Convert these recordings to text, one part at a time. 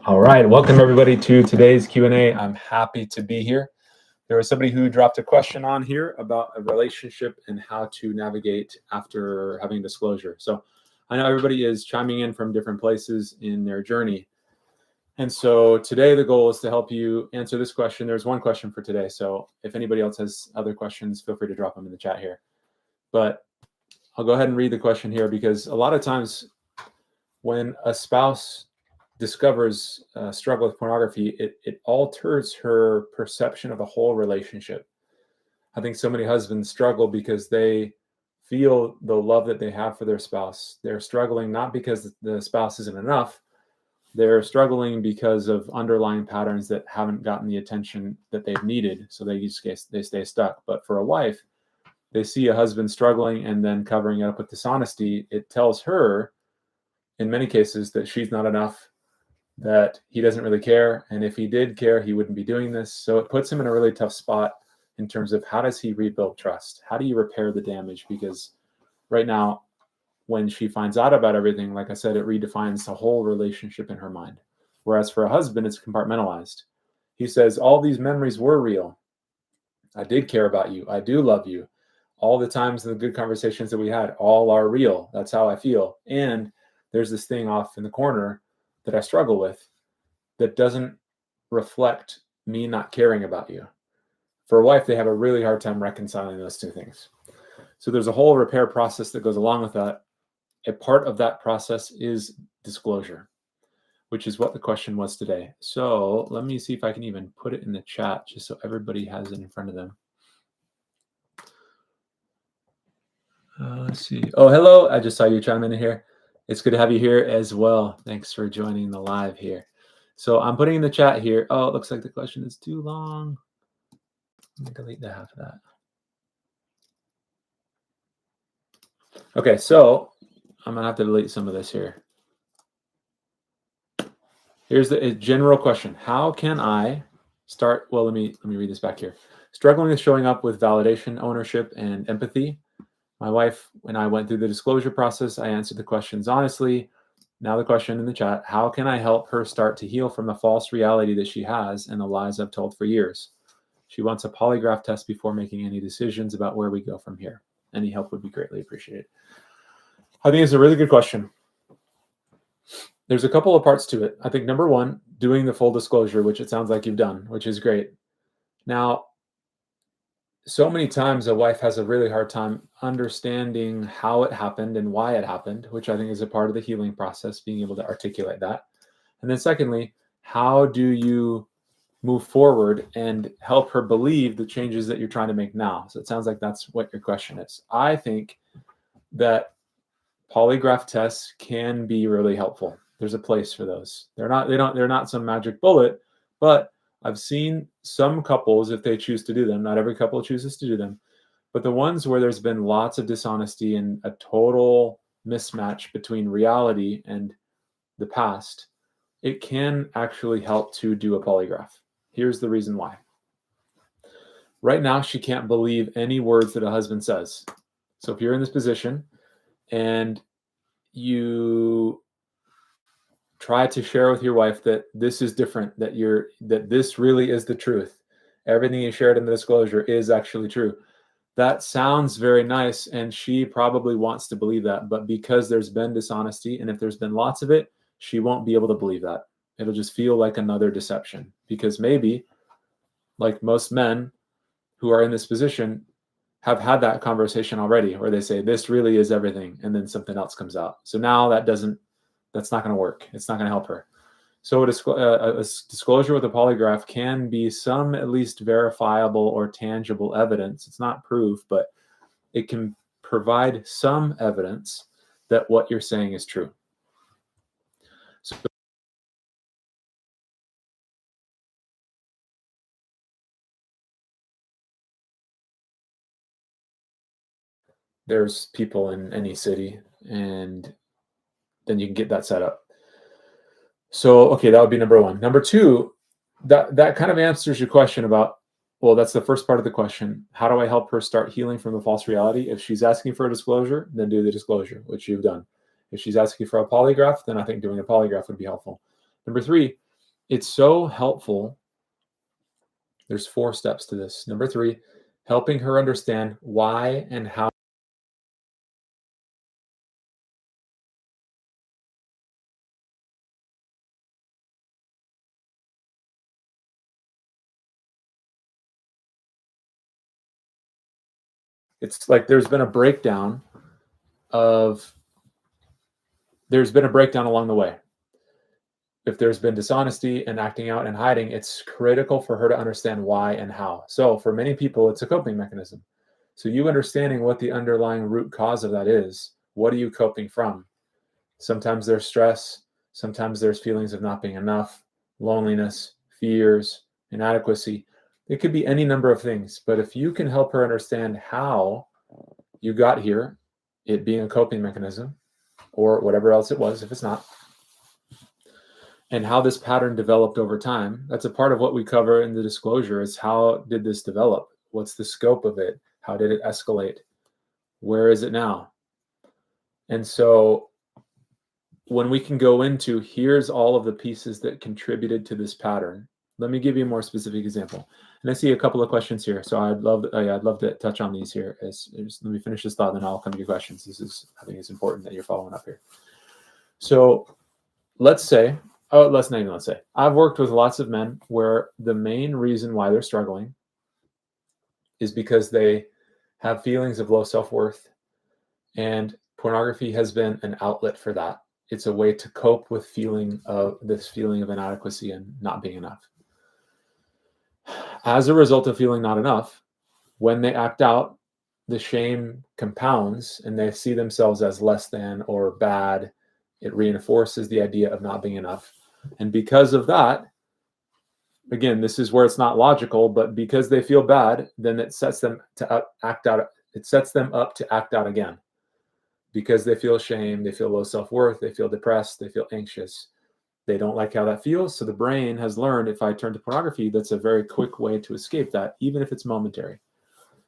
All right, welcome everybody to today's Q&A. I'm happy to be here. There was somebody who dropped a question on here about a relationship and how to navigate after having disclosure. So I know everybody is chiming in from different places in their journey. And so today the goal is to help you answer this question. There's one question for today. So if anybody else has other questions, feel free to drop them in the chat here. But I'll go ahead and read the question here because a lot of times when a spouse discovers struggle with pornography, it alters her perception of the whole relationship. I think so many husbands struggle because they feel the love that they have for their spouse. They're struggling not because the spouse isn't enough. They're struggling because of underlying patterns that haven't gotten the attention that they've needed. So they stay stuck. But for a wife, they see a husband struggling and then covering it up with dishonesty. It tells her, in many cases, that she's not enough, that he doesn't really care. And if he did care, he wouldn't be doing this. So it puts him in a really tough spot in terms of how does he rebuild trust? How do you repair the damage? Because right now, when she finds out about everything, like I said, it redefines the whole relationship in her mind. Whereas for a husband, it's compartmentalized. He says, all these memories were real. I did care about you. I do love you. All the times and the good conversations that we had, all are real. That's how I feel. And there's this thing off in the corner that I struggle with that doesn't reflect me not caring about you. For a wife, they have a really hard time reconciling those two things. So there's a whole repair process that goes along with that. A part of that process is disclosure, which is what the question was today. So let me see if I can even put it in the chat just so everybody has it in front of them. Let's see. Oh, hello. I just saw you chime in here. It's good to have you here as well. Thanks for joining the live here. So I'm putting in the chat here. Oh, it looks like the question is too long. Let me delete the half of that. Okay, so I'm gonna have to delete some of this here. Here's the general question. How can I start? Well, let me read this back here. Struggling with showing up with validation, ownership, and empathy. My wife, when I went through the disclosure process, I answered the questions honestly. Now the question in the chat, how can I help her start to heal from the false reality that she has and the lies I've told for years? She wants a polygraph test before making any decisions about where we go from here. Any help would be greatly appreciated. I think it's a really good question. There's a couple of parts to it. I think number one, doing the full disclosure, which it sounds like you've done, which is great. Now, so many times a wife has a really hard time understanding how it happened and why it happened, which I think is a part of the healing process, being able to articulate that. And then secondly, how do you move forward and help her believe the changes that you're trying to make now? So it sounds like that's what your question is. I think that polygraph tests can be really helpful. There's a place for those. They're not some magic bullet, but I've seen some couples, if they choose to do them, not every couple chooses to do them, but the ones where there's been lots of dishonesty and a total mismatch between reality and the past, it can actually help to do a polygraph. Here's the reason why. Right now, she can't believe any words that a husband says. So if you're in this position and you try to share with your wife that this is different, that this really is the truth. Everything you shared in the disclosure is actually true. That sounds very nice, and she probably wants to believe that. But because there's been dishonesty, and if there's been lots of it, she won't be able to believe that. It'll just feel like another deception. Because maybe, like most men who are in this position, have had that conversation already, where they say, this really is everything, and then something else comes out. So now that's not going to work. It's not going to help her. So a disclosure with a polygraph can be some at least verifiable or tangible evidence. It's not proof, but it can provide some evidence that what you're saying is true. So there's people in any city, and then you can get that set up. So, okay, that would be number one. Number two, that kind of answers your question about, well, that's the first part of the question. How do I help her start healing from the false reality? If she's asking for a disclosure, then do the disclosure, which you've done. If she's asking for a polygraph, then I think doing a polygraph would be helpful. Number three, it's so helpful. There's 4 steps to this. Number 3, helping her understand why and how. It's like there's been a breakdown along the way. If there's been dishonesty and acting out and hiding, it's critical for her to understand why and how. So for many people, it's a coping mechanism. So you understanding what the underlying root cause of that is. What are you coping from? Sometimes there's stress. Sometimes there's feelings of not being enough, loneliness, fears, inadequacy. It could be any number of things. But if you can help her understand how you got here, it being a coping mechanism or whatever else it was, if it's not, and how this pattern developed over time. That's a part of what we cover in the disclosure is how did this develop? What's the scope of it? How did it escalate? Where is it now? And so when we can go into here's all of the pieces that contributed to this pattern, let me give you a more specific example. And I see a couple of questions here. So I'd love to touch on these here. Let me finish this thought, then I'll come to your questions. I think it's important that you're following up here. So let's not even let's say, I've worked with lots of men where the main reason why they're struggling is because they have feelings of low self-worth, and pornography has been an outlet for that. It's a way to cope with this feeling of inadequacy and not being enough. As a result of feeling not enough, when they act out, the shame compounds and they see themselves as less than or bad. It reinforces the idea of not being enough. And because of that, again, this is where it's not logical, but because they feel bad, then it sets them to act out. It sets them up to act out again. Because they feel shame, they feel low self-worth, they feel depressed, they feel anxious. They don't like how that feels. So the brain has learned if I turn to pornography, that's a very quick way to escape that, even if it's momentary.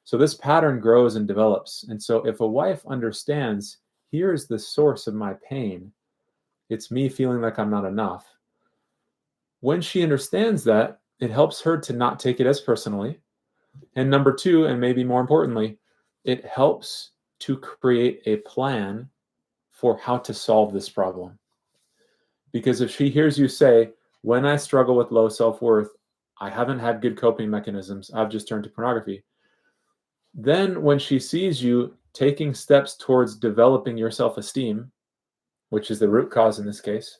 So this pattern grows and develops. And so if a wife understands, here's the source of my pain, it's me feeling like I'm not enough. When she understands that, it helps her to not take it as personally. And number 2, and maybe more importantly, it helps to create a plan for how to solve this problem. Because if she hears you say, when I struggle with low self-worth, I haven't had good coping mechanisms, I've just turned to pornography. Then when she sees you taking steps towards developing your self-esteem, which is the root cause in this case,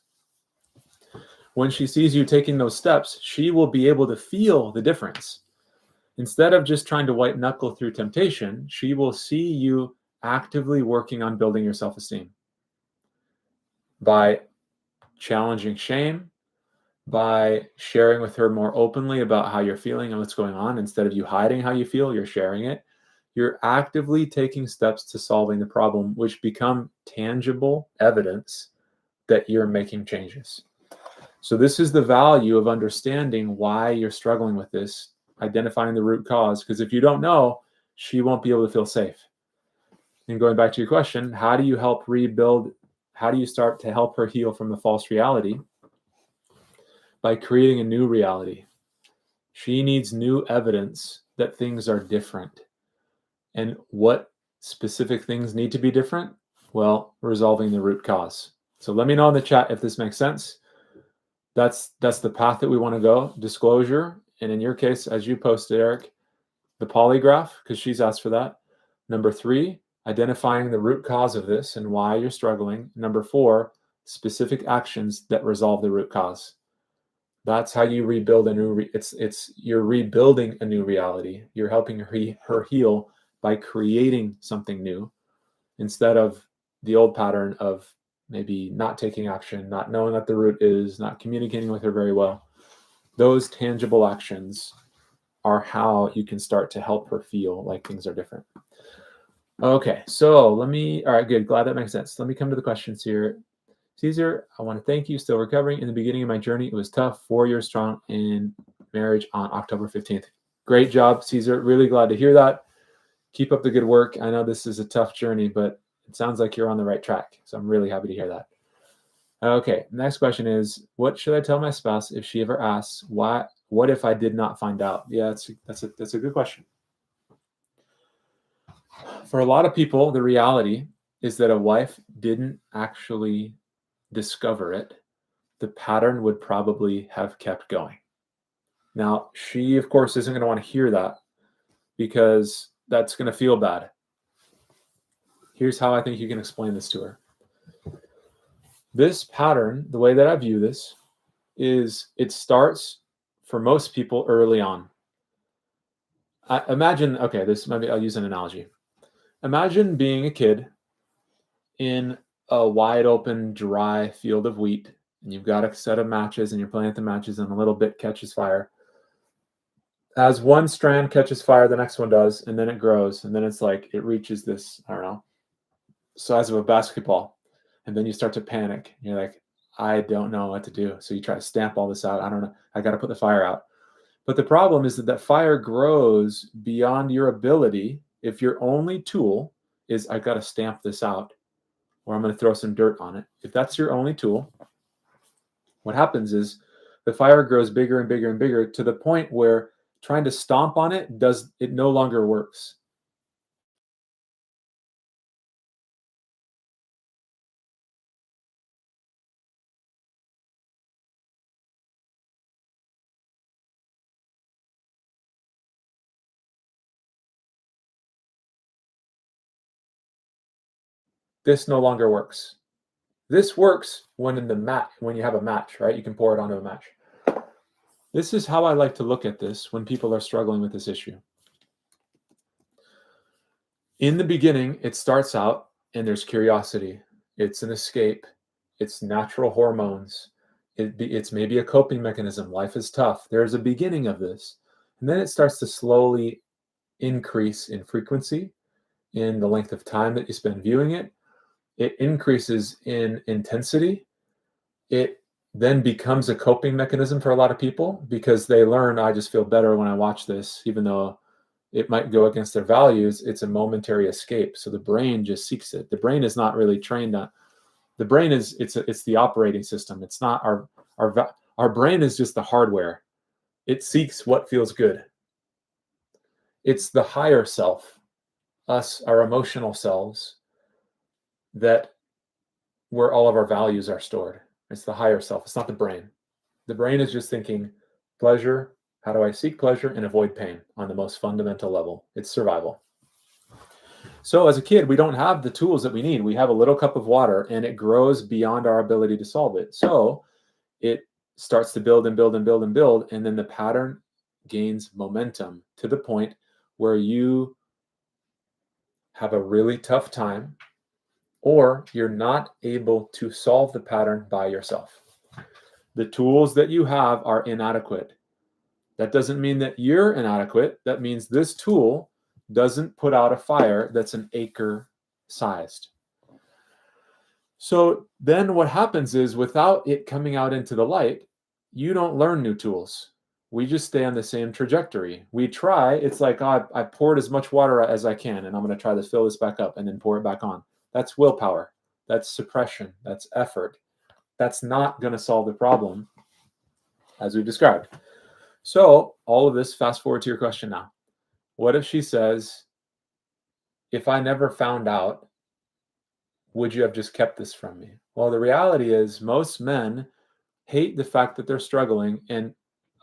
when she sees you taking those steps, she will be able to feel the difference. Instead of just trying to white knuckle through temptation, she will see you actively working on building your self-esteem by challenging shame, by sharing with her more openly about how you're feeling and what's going on. Instead of you hiding how you feel, you're sharing it. You're actively taking steps to solving the problem, which become tangible evidence that you're making changes. So this is the value of understanding why you're struggling with this, identifying the root cause, because if you don't know, she won't be able to feel safe. And going back to your question, how do you help rebuild? How do you start to help her heal from the false reality? By creating a new reality. She needs new evidence that things are different. And what specific things need to be different? Well, resolving the root cause. So let me know in the chat if this makes sense. That's the path that we want to go. Disclosure, and in your case, as you posted, Eric, the polygraph, because she's asked for that. Number 3, identifying the root cause of this and why you're struggling. Number 4, specific actions that resolve the root cause. That's how you rebuild a new. You're rebuilding a new reality. You're helping her heal by creating something new, instead of the old pattern of maybe not taking action, not knowing what the root is, not communicating with her very well. Those tangible actions are how you can start to help her feel like things are different. Okay, so all right, good. Glad that makes sense. Let me come to the questions here. Caesar, I want to thank you. Still recovering. In the beginning of my journey, it was tough. 4 years strong in marriage on October 15th. Great job, Caesar. Really glad to hear that. Keep up the good work. I know this is a tough journey, but it sounds like you're on the right track. So I'm really happy to hear that. Okay, next question is, what should I tell my spouse if she ever asks, what if I did not find out? Yeah, that's a good question. For a lot of people, the reality is that a wife didn't actually discover it. The pattern would probably have kept going. Now, she, of course, isn't going to want to hear that because that's going to feel bad. Here's how I think you can explain this to her. This pattern, the way that I view this, is it starts for most people early on. Imagine, okay, maybe I'll use an analogy. Imagine being a kid in a wide open, dry field of wheat, and you've got a set of matches, and you're playing with the matches, and a little bit catches fire. As one strand catches fire, the next one does, and then it grows, and then it's like it reaches this, I don't know, size of a basketball, and then you start to panic. You're like, I don't know what to do. So you try to stamp all this out. I don't know. I got to put the fire out. But the problem is that fire grows beyond your ability if your only tool is I got to stamp this out, or I'm going to throw some dirt on it. If that's your only tool, what happens is the fire grows bigger and bigger and bigger to the point where trying to stomp on it no longer works. This no longer works. This works when you have a match, right? You can pour it onto a match. This is how I like to look at this when people are struggling with this issue. In the beginning, it starts out and there's curiosity. It's an escape. It's natural hormones. It's maybe a coping mechanism. Life is tough. There's a beginning of this. And then it starts to slowly increase in frequency, in the length of time that you spend viewing it. It increases in intensity. It then becomes a coping mechanism for a lot of people because they learn, I just feel better when I watch this, even though it might go against their values. It's a momentary escape. So the brain just seeks it. The brain is not really trained on. The brain is it's the operating system. It's not our brain is just the hardware. It seeks what feels good. It's the higher self, us, our emotional selves, that where all of our values are stored. It's the higher self. It's not the brain. The brain is just thinking pleasure. How do I seek pleasure and avoid pain on the most fundamental level? It's survival. So as a kid, we don't have the tools that we need. We have a little cup of water and it grows beyond our ability to solve it. So it starts to build and build and build and build. And then the pattern gains momentum to the point where you have a really tough time or you're not able to solve the pattern by yourself. The tools that you have are inadequate. That doesn't mean that you're inadequate. That means this tool doesn't put out a fire that's an acre sized. So then what happens is without it coming out into the light, you don't learn new tools. We just stay on the same trajectory. We try, it's like, oh, I poured as much water as I can, and I'm going to try to fill this back up and then pour it back on. That's willpower. That's suppression. That's effort. That's not going to solve the problem, as we described. So all of this, fast forward to your question now. What if she says, if I never found out, would you have just kept this from me? Well, the reality is most men hate the fact that they're struggling, and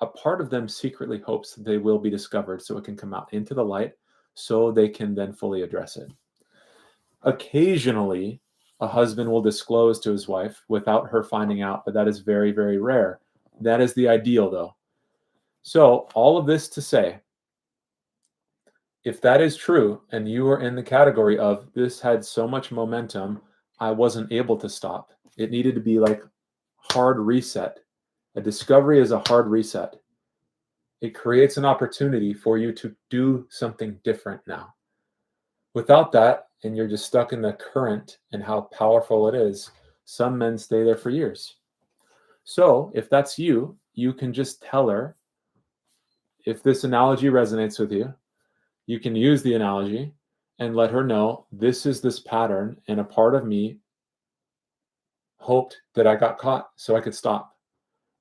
a part of them secretly hopes that they will be discovered so it can come out into the light so they can then fully address it. Occasionally, a husband will disclose to his wife without her finding out, but that is very, very rare. That is the ideal, though. So all of this to say, if that is true and you are in the category of this had so much momentum, I wasn't able to stop. It needed to be like hard reset. A discovery is a hard reset. It creates an opportunity for you to do something different now. Without that, and you're just stuck in the current and how powerful it is, some men stay there for years. So if that's you, you can just tell her, if this analogy resonates with you, you can use the analogy and let her know this is this pattern, and a part of me hoped that I got caught so I could stop.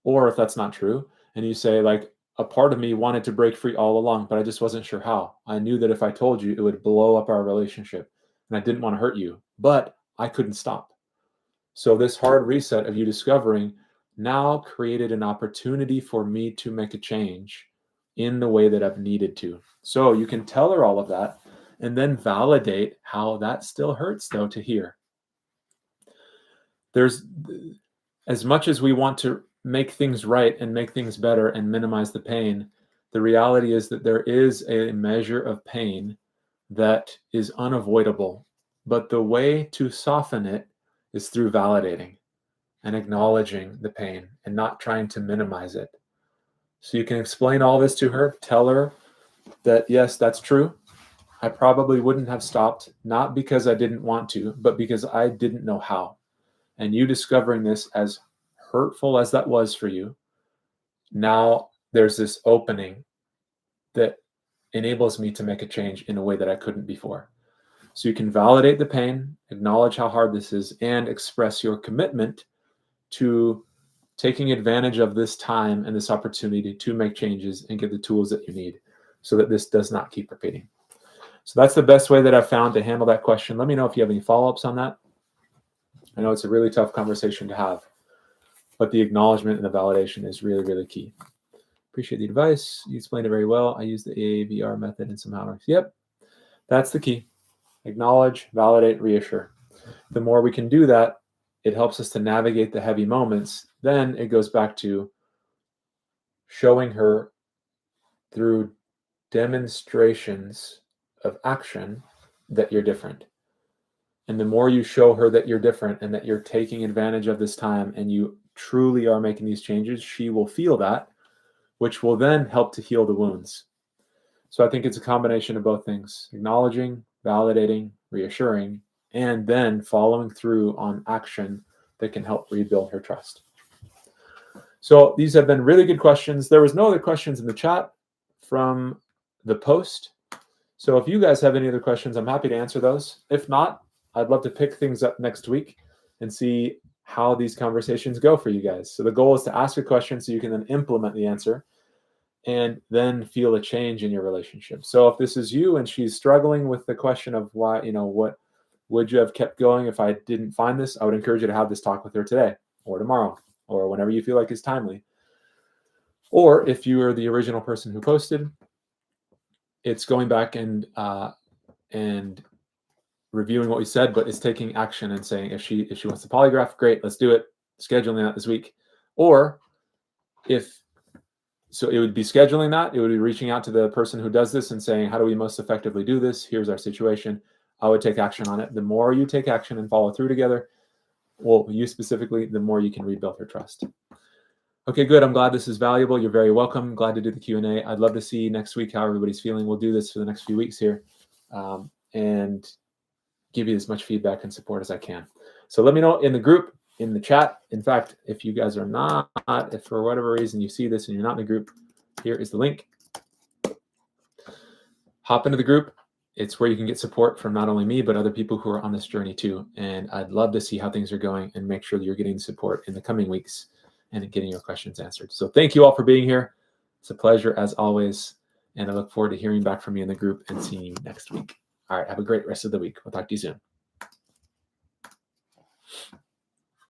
Or if that's not true, and you say, like, a part of me wanted to break free all along, but I just wasn't sure how. I knew that if I told you, it would blow up our relationship, and I didn't want to hurt you, but I couldn't stop. So this hard reset of you discovering now created an opportunity for me to make a change in the way that I've needed to. So you can tell her all of that and then validate how that still hurts, though, to hear. There's, as much as we want to make things right and make things better and minimize the pain, the reality is that there is a measure of pain that is unavoidable. But the way to soften it is through validating and acknowledging the pain and not trying to minimize it. So you can explain all this to her, tell her that, yes, that's true. I probably wouldn't have stopped, not because I didn't want to, but because I didn't know how. And you discovering this, as hurtful as that was for you, now there's this opening that enables me to make a change in a way that I couldn't before. So you can validate the pain, acknowledge how hard this is, and express your commitment to taking advantage of this time and this opportunity to make changes and get the tools that you need so that this does not keep repeating. So that's the best way that I've found to handle that question. Let me know if you have any follow-ups on that. I know it's a really tough conversation to have, but the acknowledgement and the validation is really, really key. Appreciate the advice. You explained it very well. I use the AAVR method and somehow works. Yep, that's the key. Acknowledge, validate, reassure. The more we can do that, it helps us to navigate the heavy moments. Then it goes back to showing her through demonstrations of action that you're different. And the more you show her that you're different and that you're taking advantage of this time and you truly are making these changes, she will feel that, which will then help to heal the wounds. So I think it's a combination of both things: acknowledging, validating, reassuring, and then following through on action that can help rebuild her trust. So these have been really good questions. There was no other questions in the chat from the post. So if you guys have any other questions, I'm happy to answer those. If not, I'd love to pick things up next week and see how these conversations go for you guys. So the goal is to ask a question so you can then implement the answer and then feel a change in your relationship. So if this is you and she's struggling with the question of why, what would you have kept going if I didn't find this, I would encourage you to have this talk with her today or tomorrow or whenever you feel like is timely. Or if you are the original person who posted, it's going back and reviewing what we said, but it's taking action and saying, if she wants to polygraph, great, let's do it. Scheduling that this week. Or so it would be scheduling that. It would be reaching out to the person who does this and saying, how do we most effectively do this? Here's our situation. I would take action on it. The more you take action and follow through together, well, you specifically, the more you can rebuild her trust. Okay, good. I'm glad this is valuable. You're very welcome. Glad to do the Q&A. I'd love to see next week how everybody's feeling. We'll do this for the next few weeks here and give you as much feedback and support as I can. So let me know in the group, in the chat. In fact, if you guys are not, if for whatever reason you see this and you're not in the group, here is the link. Hop into the group. It's where you can get support from not only me, but other people who are on this journey too. And I'd love to see how things are going and make sure that you're getting support in the coming weeks and getting your questions answered. So thank you all for being here. It's a pleasure as always. And I look forward to hearing back from you in the group and seeing you next week. All right, have a great rest of the week. We'll talk to you soon.